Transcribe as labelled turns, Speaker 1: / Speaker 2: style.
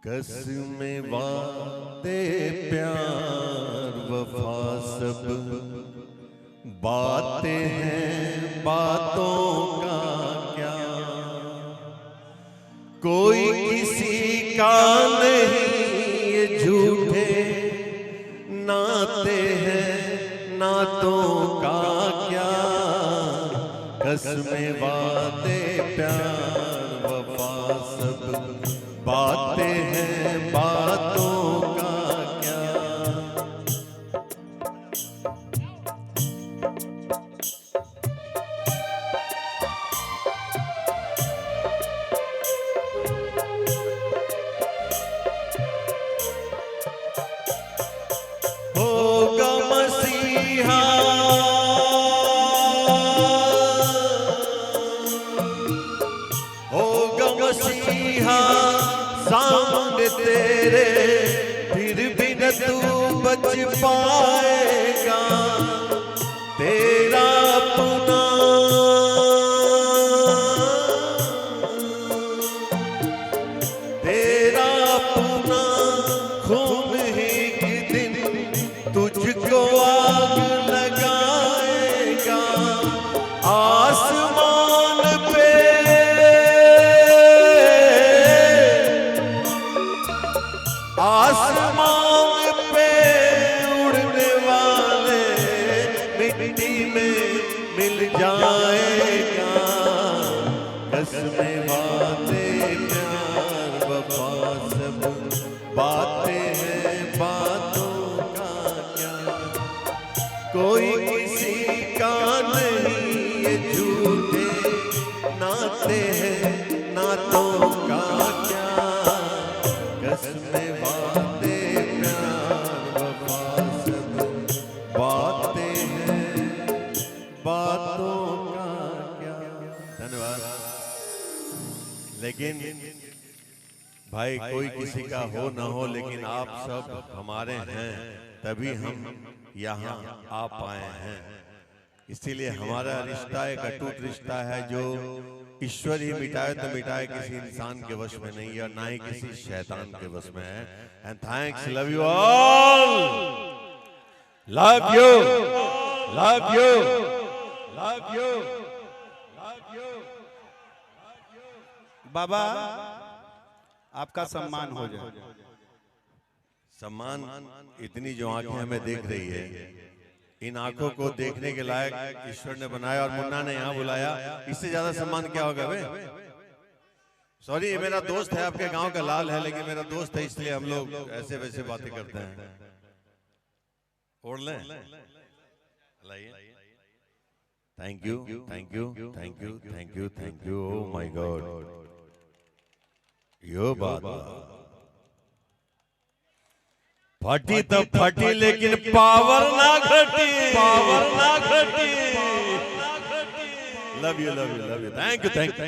Speaker 1: कसमें वादे प्यार वफा सब बातें हैं, बातों का क्या कोई किसी का नहीं, ये झूठे नाते हैं, नातों का क्या। कसमें वादे प्यार वफा सब बातें हैं, बातों का क्या। होगा मसीहा होगा मसीहा सामने तेरे, फिर भी न तू बच पाएगा। तेरा अपना तेरा अपना खून ही एक दिन तुझको आग लगाएगा। आसमान पे आसमान पे उड़ने वाले मिट्टी में मिल जाएगा। कसमें वादे प्यार वफा सब बातें हैं, बातों का क्या कोई किसी का नहीं, ये झूठे नाते हैं, नातों का क्या। कसमें वादे प्यार वफा सब बातें हैं, बातों का क्या। धन्यवाद। लेकिन भाई कोई किसी का हो ना हो, लेकिन आप सब हमारे हैं, तभी हम यहाँ आ पाए हैं। इसीलिए हमारा रिश्ता एक अटूट रिश्ता है, जो ईश्वर ही मिटाए तो मिटाए, किसी इंसान के वश में नहीं है और ना ही किसी शैतान के वश में है। And thanks, love you all, love you, love you, love you, love you.
Speaker 2: बाबा आपका सम्मान हो जाए।
Speaker 1: सम्मान, इतनी जो आंखें हमें देख रही है, इन आंखों को देखने के लायक ईश्वर ने बनाया और मुन्ना ने यहाँ बुलाया, इससे ज्यादा सम्मान क्या होगा बे। सॉरी, ये मेरा दोस्त है, आपके गांव का लाल है, लेकिन मेरा दोस्त है, इसलिए हम लोग ऐसे वैसे बातें करते हैं। ओढ़ लें। Thank you, thank you, thank you, thank you, thank you. Oh my God, यो बात फटी तो फटी, लेकिन पावर ना घटी, पावर ना घटी। Love you, love you, love you. Thank you, thank you.